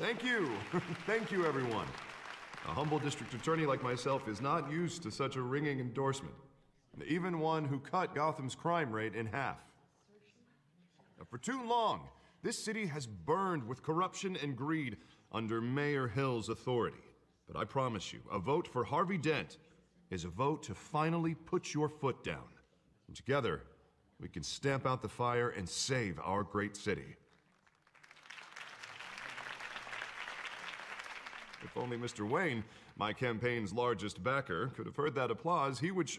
Thank you. Thank you, everyone. A humble district attorney like myself is not used to such a ringing endorsement. Even one who cut Gotham's crime rate in half. For too long, this city has burned with corruption and greed under Mayor Hill's authority. But I promise you, a vote for Harvey Dent is a vote to finally put your foot down. And together, we can stamp out the fire and save our great city. If only Mr. Wayne, my campaign's largest backer, could have heard that applause, he would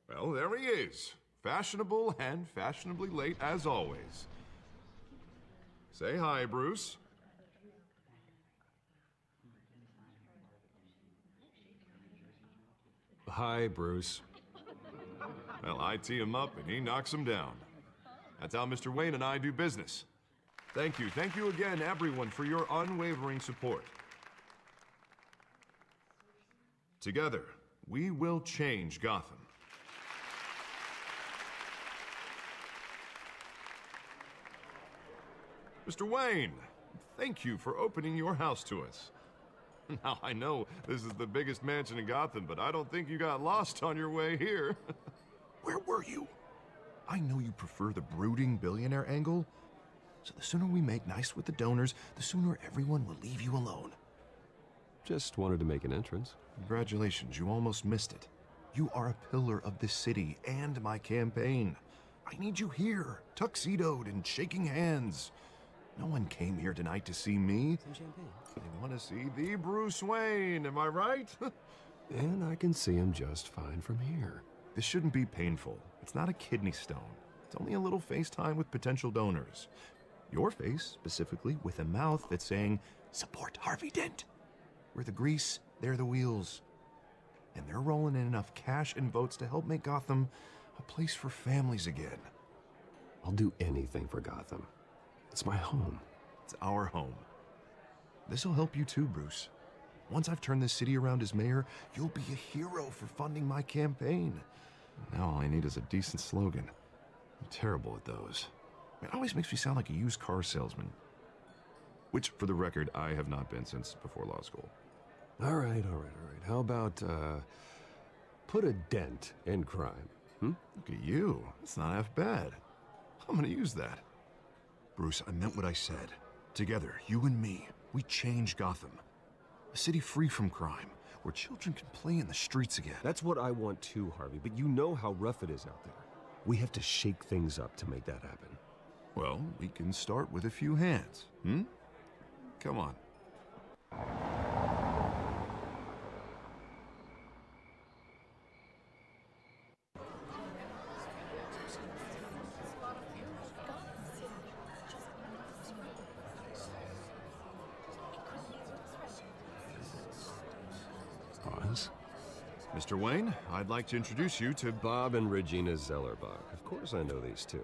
well, there he is. Fashionable and fashionably late as always. Say hi, Bruce. Hi, Bruce. Well, I tee him up and he knocks him down. That's how Mr. Wayne and I do business. Thank you again, everyone, for your unwavering support. Together, we will change Gotham. Mr. Wayne, thank you for opening your house to us. Now, I know this is the biggest mansion in Gotham, but I don't think you got lost on your way here. Where were you? I know you prefer the brooding billionaire angle, so the sooner we make nice with the donors, the sooner everyone will leave you alone. Just wanted to make an entrance. Congratulations, you almost missed it. You are a pillar of this city and my campaign. I need you here, tuxedoed and shaking hands. No one came here tonight to see me. Some champagne. They want to see the Bruce Wayne, am I right? And I can see him just fine from here. This shouldn't be painful. It's not a kidney stone. It's only a little FaceTime with potential donors. Your face, specifically, with a mouth that's saying, support Harvey Dent. We're the grease, they're the wheels. And they're rolling in enough cash and votes to help make Gotham a place for families again. I'll do anything for Gotham. It's my home. It's our home. This'll help you too, Bruce. Once I've turned this city around as mayor, you'll be a hero for funding my campaign. Now all I need is a decent slogan. I'm terrible at those. It always makes me sound like a used car salesman. Which, for the record, I have not been since before law school. All right. How about, put a dent in crime, hmm? Look at you. It's not half bad. I'm gonna use that. Bruce, I meant what I said. Together, you and me, we change Gotham. A city free from crime, where children can play in the streets again. That's what I want too, Harvey, but you know how rough it is out there. We have to shake things up to make that happen. Well, we can start with a few hands, hmm? Come on. Pause. Mr. Wayne, I'd like to introduce you to Bob and Regina Zellerbach. Of course I know these two.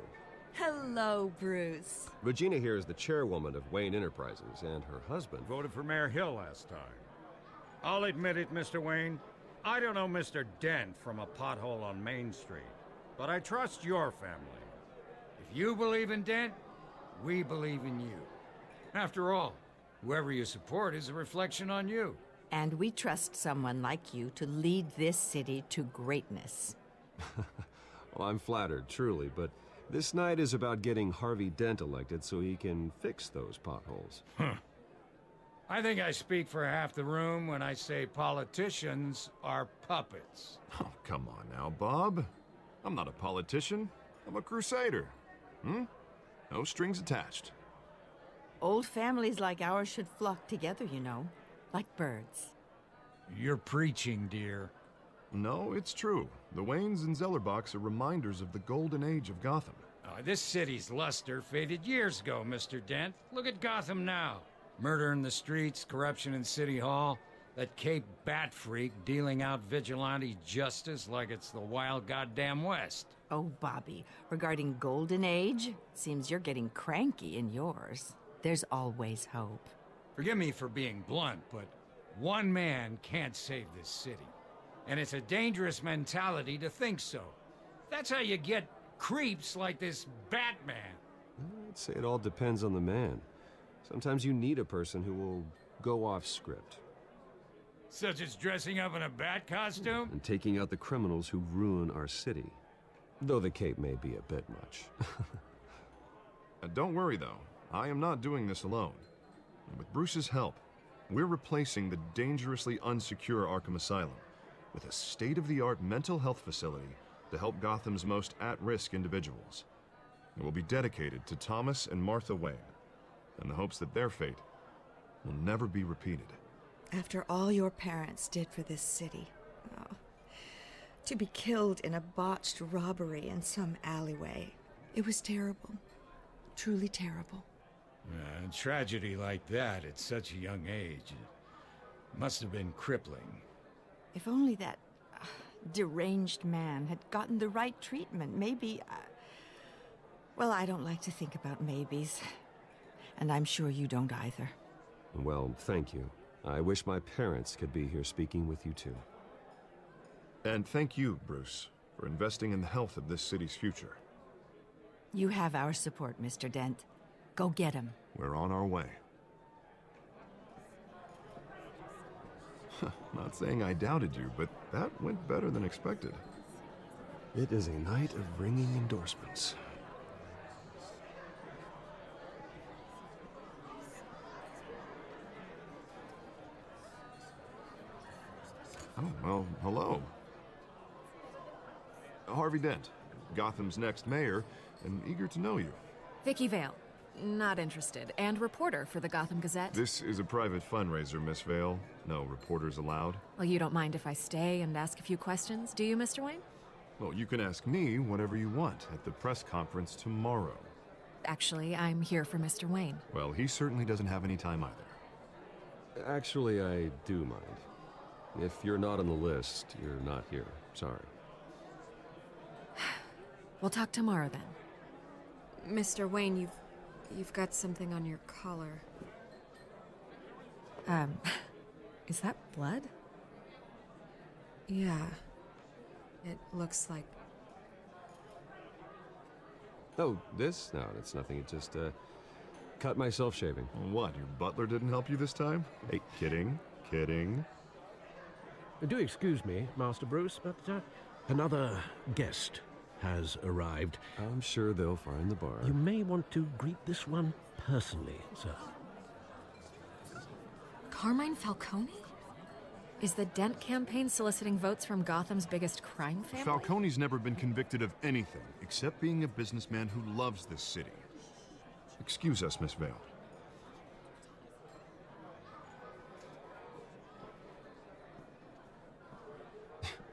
Hello, Bruce. Regina here is the chairwoman of Wayne Enterprises, and her husband Voted for Mayor Hill last time. I'll admit it, Mr. Wayne. I don't know Mr. Dent from a pothole on Main Street, but I trust your family. If you believe in Dent, we believe in you. After all, whoever you support is a reflection on you. And we trust someone like you to lead this city to greatness. Well, I'm flattered, truly, but this night is about getting Harvey Dent elected so he can fix those potholes. I think I speak for half the room when I say politicians are puppets. Oh, come on now, Bob. I'm not a politician. I'm a crusader. Hmm? No strings attached. Old families like ours should flock together, you know, like birds. You're preaching, dear. No, it's true. The Waynes and Zellerbachs are reminders of the golden age of Gotham. This city's luster faded years ago, Mr. Dent. Look at Gotham now. Murder in the streets, corruption in City Hall, that Cape Bat freak dealing out vigilante justice like it's the wild goddamn West. Oh, Bobby, regarding Golden Age, seems you're getting cranky in yours. There's always hope. Forgive me for being blunt, but one man can't save this city. And it's a dangerous mentality to think so. That's how you get creeps like this Batman. I'd say it all depends on the man. Sometimes you need a person who will go off script. Such as dressing up in a bat costume? And taking out the criminals who ruin our city. Though the cape may be a bit much. Don't worry, though. I am not doing this alone. And with Bruce's help, we're replacing the dangerously unsecure Arkham Asylum with a state-of-the-art mental health facility to help Gotham's most at-risk individuals. It will be dedicated to Thomas and Martha Wayne, in the hopes that their fate will never be repeated. After all your parents did for this city, oh, to be killed in a botched robbery in some alleyway, it was terrible. Truly terrible. A tragedy like that at such a young age must have been crippling. If only that deranged man had gotten the right treatment, maybe... well, I don't like to think about maybes. And I'm sure you don't either. Well, thank you. I wish my parents could be here speaking with you too. And thank you, Bruce, for investing in the health of this city's future. You have our support, Mr. Dent. Go get him. We're on our way. Not saying I doubted you, but that went better than expected. It is a night of ringing endorsements. Oh, well, hello. Harvey Dent, Gotham's next mayor, and eager to know you. Vicky Vale. Not interested. And reporter for the Gotham Gazette. This is a private fundraiser, Miss Vale. No reporters allowed. Well, you don't mind if I stay and ask a few questions, do you, Mr. Wayne? Well, you can ask me whatever you want at the press conference tomorrow. Actually, I'm here for Mr. Wayne. Well, he certainly doesn't have any time either. Actually, I do mind. If you're not on the list, you're not here. Sorry. We'll talk tomorrow then. Mr. Wayne, you've got something on your collar. Is that blood? Yeah. It looks like... Oh, this? No, it's nothing. It just, cut myself shaving. What, your butler didn't help you this time? Hey, kidding, kidding. Do excuse me, Master Bruce, but another guest has arrived. I'm sure they'll find the bar. You may want to greet this one personally, sir. Carmine Falcone? Is the Dent campaign soliciting votes from Gotham's biggest crime family? Falcone's never been convicted of anything except being a businessman who loves this city. Excuse us, Miss Vale.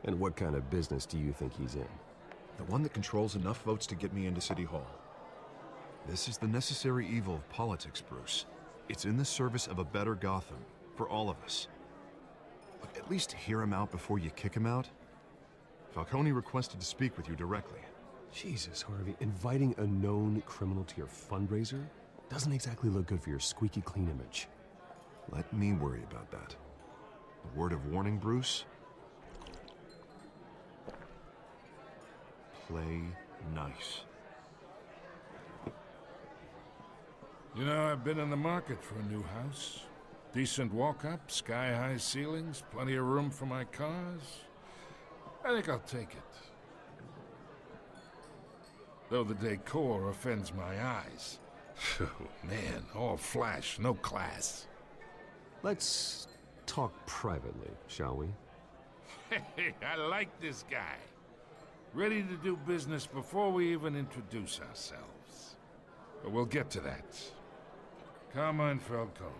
And what kind of business do you think he's in? The one that controls enough votes to get me into City Hall. This is the necessary evil of politics, Bruce. It's in the service of a better Gotham, for all of us. But at least hear him out before you kick him out. Falcone requested to speak with you directly. Jesus, Harvey, inviting a known criminal to your fundraiser doesn't exactly look good for your squeaky clean image. Let me worry about that. A word of warning, Bruce? Play nice. You know, I've been in the market for a new house. Decent walk-up, sky-high ceilings, plenty of room for my cars. I think I'll take it. Though the decor offends my eyes. Oh, man, all flash, no class. Let's talk privately, shall we? Hey, I like this guy. Ready to do business before we even introduce ourselves. But we'll get to that. Carmine Falcone,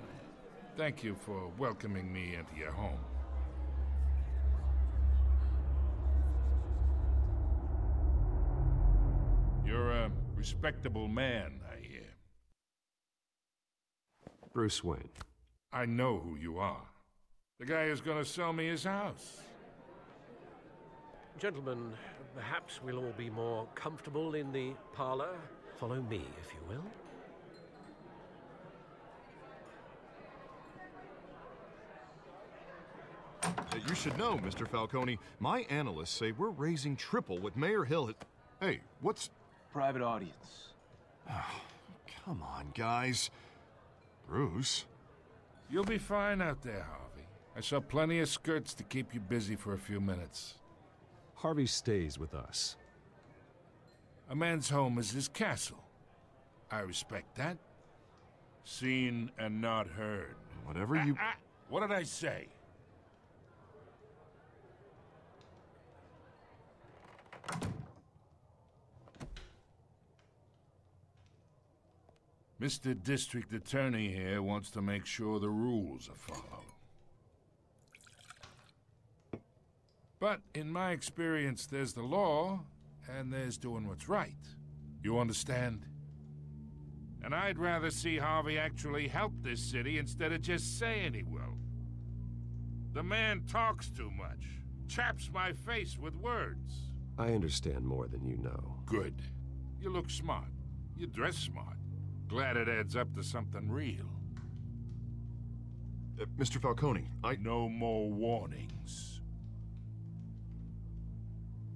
thank you for welcoming me into your home. You're a respectable man, I hear. Bruce Wayne. I know who you are. The guy who's gonna sell me his house. Gentlemen, perhaps we'll all be more comfortable in the parlor. Follow me, if you will. You should know, Mr. Falcone, my analysts say we're raising triple what Mayor Hill had... Hey, what's... Private audience. Oh, come on, guys. Bruce? You'll be fine out there, Harvey. I saw plenty of skirts to keep you busy for a few minutes. Harvey stays with us. A man's home is his castle. I respect that. Seen and not heard. Whatever you... What did I say? Mr. District Attorney here wants to make sure the rules are followed. But in my experience, there's the law, and there's doing what's right. You understand? And I'd rather see Harvey actually help this city instead of just saying he will. The man talks too much, chaps my face with words. I understand more than you know. Good. You look smart. You dress smart. Glad it adds up to something real. Mr. Falcone, No more warnings.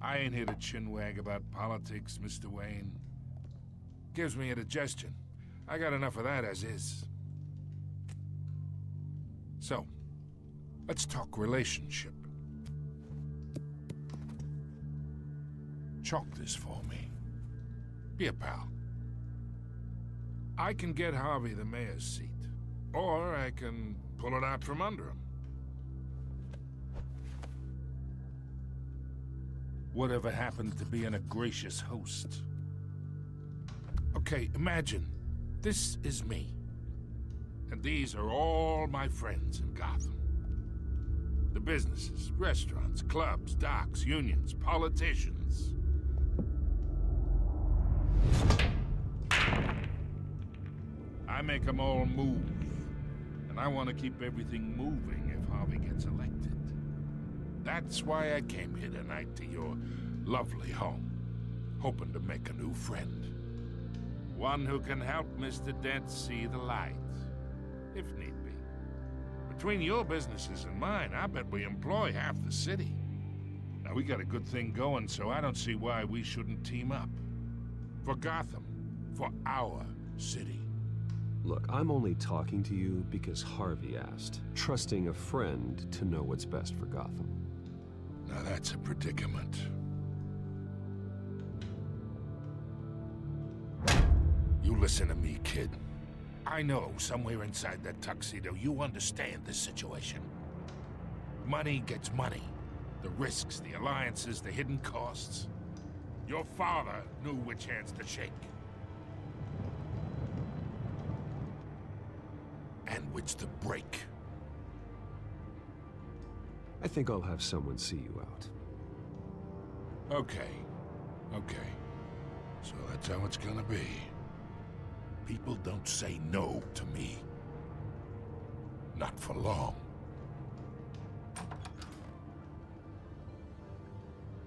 I ain't here to chinwag about politics, Mr. Wayne. Gives me indigestion. I got enough of that as is. So, let's talk relationship. Chalk this for me. Be a pal. I can get Harvey the mayor's seat, or I can pull it out from under him. Whatever happened to being a gracious host? Okay, imagine, this is me. And these are all my friends in Gotham. The businesses, restaurants, clubs, docks, unions, politicians. I make them all move. And I want to keep everything moving if Harvey gets elected. That's why I came here tonight to your lovely home, hoping to make a new friend. One who can help Mr. Dent see the light, if need be. Between your businesses and mine, I bet we employ half the city. Now, we got a good thing going, so I don't see why we shouldn't team up. For Gotham, for our city. Look, I'm only talking to you because Harvey asked, trusting a friend to know what's best for Gotham. Now that's a predicament. You listen to me, kid. I know somewhere inside that tuxedo you understand this situation. Money gets money. The risks, the alliances, the hidden costs. Your father knew which hands to shake. And which to break. I think I'll have someone see you out. Okay. So that's how it's gonna be. People don't say no to me. Not for long.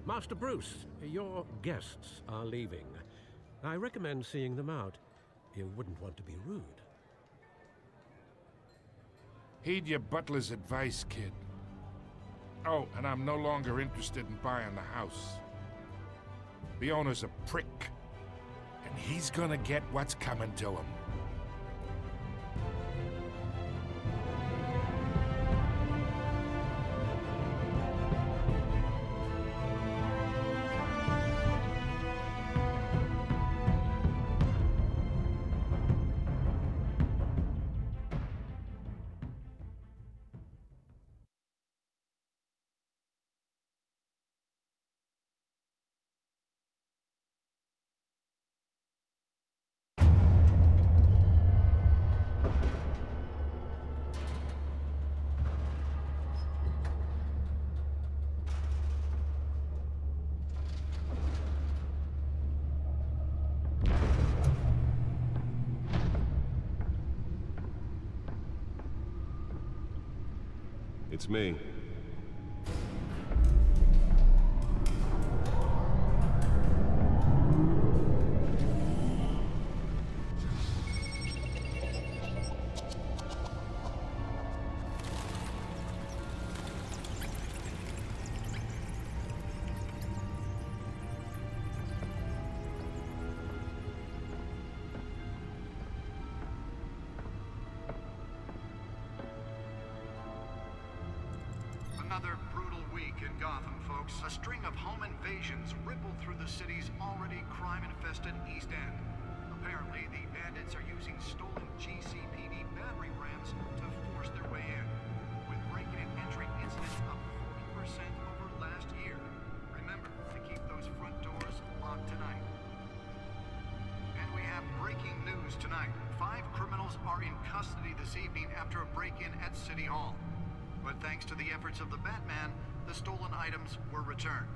Master Bruce, your guests are leaving. I recommend seeing them out. You wouldn't want to be rude. Heed your butler's advice, kid. Oh, and I'm no longer interested in buying the house. The owner's a prick. And he's gonna get what's coming to him. It's me. week in Gotham, folks. A string of home invasions rippled through the city's already crime-infested East End. Apparently, the bandits are using stolen GCPD battering rams to force their way in, with break-in and entry incidents up 40% over last year. Remember to keep those front doors locked tonight. And we have breaking news tonight. 5 criminals are in custody this evening after a break-in at City Hall. But thanks to the efforts of the Batman, the stolen items were returned.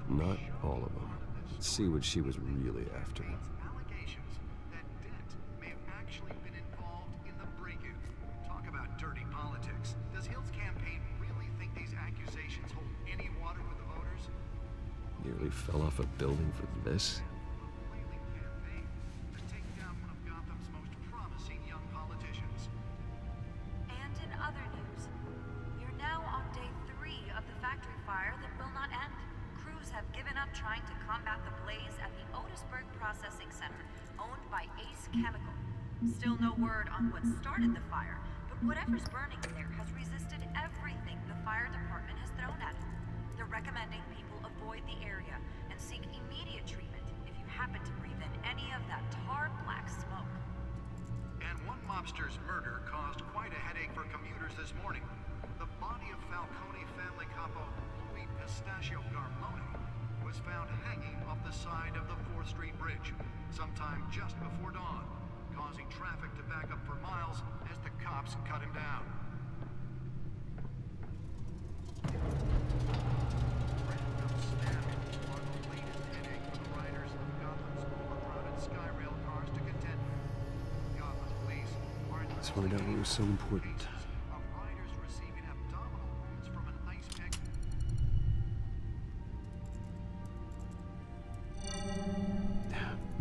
Not all of them. Let's see what she was really after. Allegations that Dent may have actually been involved in the break-in. Talk about dirty politics. Does Hill's campaign really think these accusations hold any water with the voters? Nearly fell off a building for this? And in other news, we're now on day 3 of the factory fire that will not end. Crews have given up trying to combat the blaze at the Otisburg Processing Center, owned by Ace Chemical. Still no word on what started the fire, but whatever's burning in there has resisted everything the fire department has thrown at it. They're recommending people avoid the area and seek immediate treatment if you happen to breathe in any of that tar black smoke. And one mobster's murder caused quite a headache for commuters this morning. The body of Falcone family capo Louis Pistachio Garmone was found hanging off the side of the 4th Street Bridge sometime just before dawn, causing traffic to back up for miles as the cops cut him down. Random stabbing on the latest headache for the riders of Gotham's overcrowded Skyrail cars to contend with. Gotham police are Let's find out what was so important. of riders receiving abdominal wounds from an ice pick.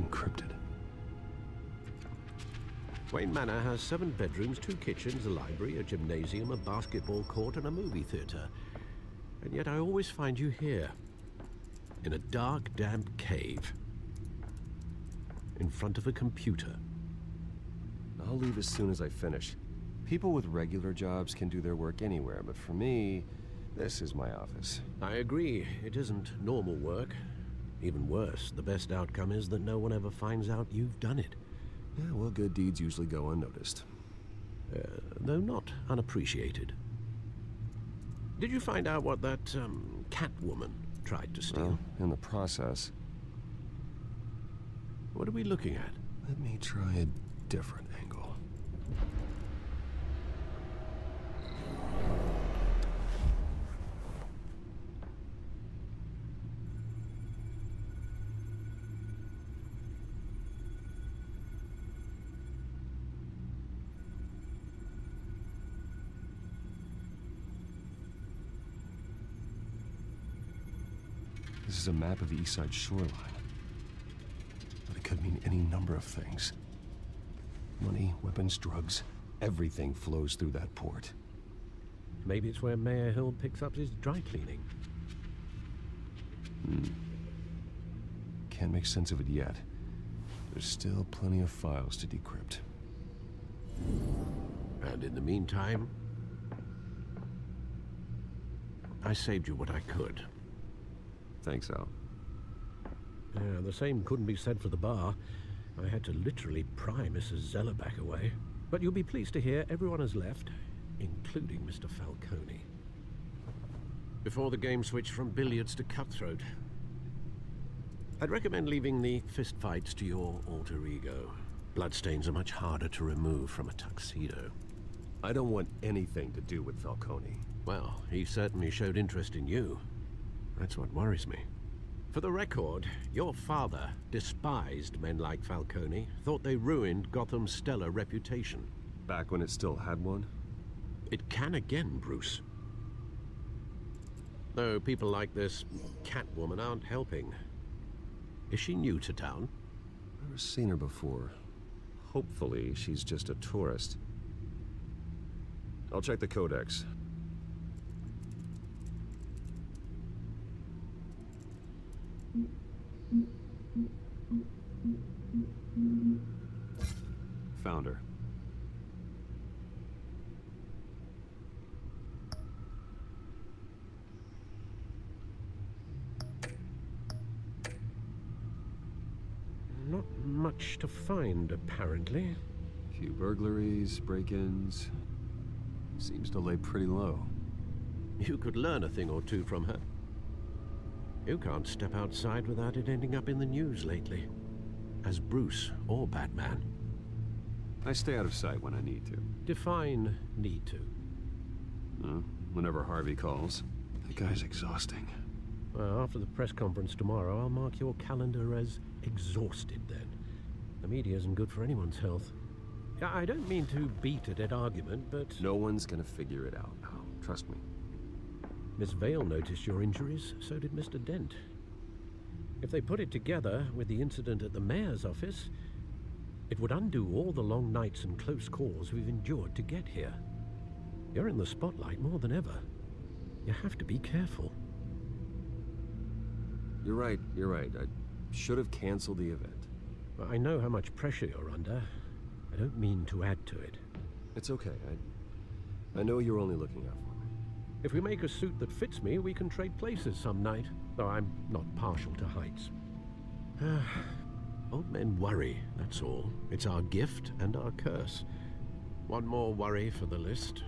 Encrypted. Wayne Manor has 7 bedrooms, 2 kitchens, a library, a gymnasium, a basketball court, and a movie theater. And yet I always find you here, in a dark, damp cave, in front of a computer. I'll leave as soon as I finish. People with regular jobs can do their work anywhere, but for me, this is my office. I agree, it isn't normal work. Even worse, the best outcome is that no one ever finds out you've done it. Yeah, well, good deeds usually go unnoticed. Though not unappreciated. Did you find out what that, Catwoman tried to steal? Well, in the process. What are we looking at? Let me try a different angle. This is a map of the East Side shoreline. But it could mean any number of things. Money, weapons, drugs, everything flows through that port. Maybe it's where Mayor Hill picks up his dry cleaning. Can't make sense of it yet. There's still plenty of files to decrypt. And in the meantime, I saved you what I could. Thanks, Al. Yeah, the same couldn't be said for the bar. I had to literally pry Mrs. Zeller back away. But you'll be pleased to hear everyone has left, including Mr. Falcone. Before the game switched from billiards to cutthroat. I'd recommend leaving the fistfights to your alter ego. Bloodstains are much harder to remove from a tuxedo. I don't want anything to do with Falcone. Well, he certainly showed interest in you. That's what worries me. For the record, your father despised men like Falcone, thought they ruined Gotham's stellar reputation. Back when it still had one? It can again, Bruce. Though people like this Catwoman aren't helping. Is she new to town? Never seen her before. Hopefully, she's just a tourist. I'll check the codex. Found her. much to find, apparently. A few burglaries, break-ins. Seems to lay pretty low. You could learn a thing or two from her. You can't step outside without it ending up in the news lately. As Bruce or Batman. I stay out of sight when I need to. Define need to. Whenever Harvey calls. That guy's exhausting. Well, after the press conference tomorrow, I'll mark your calendar as exhausted then. The media isn't good for anyone's health. I don't mean to beat a dead argument, but... No one's gonna figure it out, pal. Trust me. Miss Vale noticed your injuries, so did Mr. Dent. If they put it together with the incident at the mayor's office, it would undo all the long nights and close calls we've endured to get here. You're in the spotlight more than ever. You have to be careful. You're right. I should have canceled the event. I know how much pressure you're under. I don't mean to add to it. It's okay. I know you're only looking out for me. If we make a suit that fits me, we can trade places some night, though I'm not partial to heights. Old men worry, that's all. It's our gift and our curse. One more worry for the list.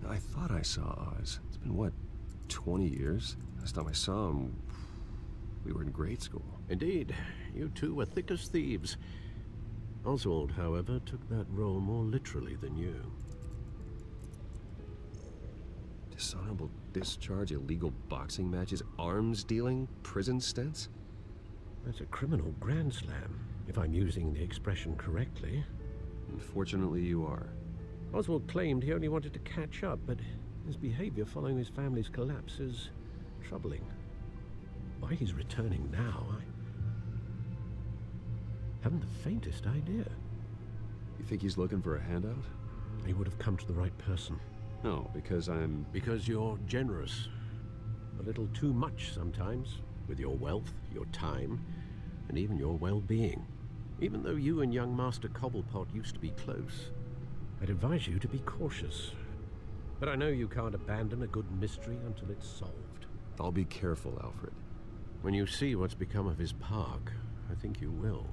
I thought I saw Oz. It's been, what, 20 years? Last time I saw him, we were in grade school. Indeed. You two were thick as thieves. Oswald, however, took that role more literally than you. Dishonorable discharge, illegal boxing matches, arms dealing, prison stints? That's a criminal grand slam, if I'm using the expression correctly. Unfortunately, you are. Oswald claimed he only wanted to catch up, but his behavior following his family's collapse is troubling. Why he's returning now, I haven't the faintest idea. You think he's looking for a handout? He would have come to the right person. No, because I'm... Because you're generous. A little too much sometimes, with your wealth, your time, and even your well-being. Even though you and young Master Cobblepot used to be close, I'd advise you to be cautious. But I know you can't abandon a good mystery until it's solved. I'll be careful, Alfred. When you see what's become of his park, I think you will.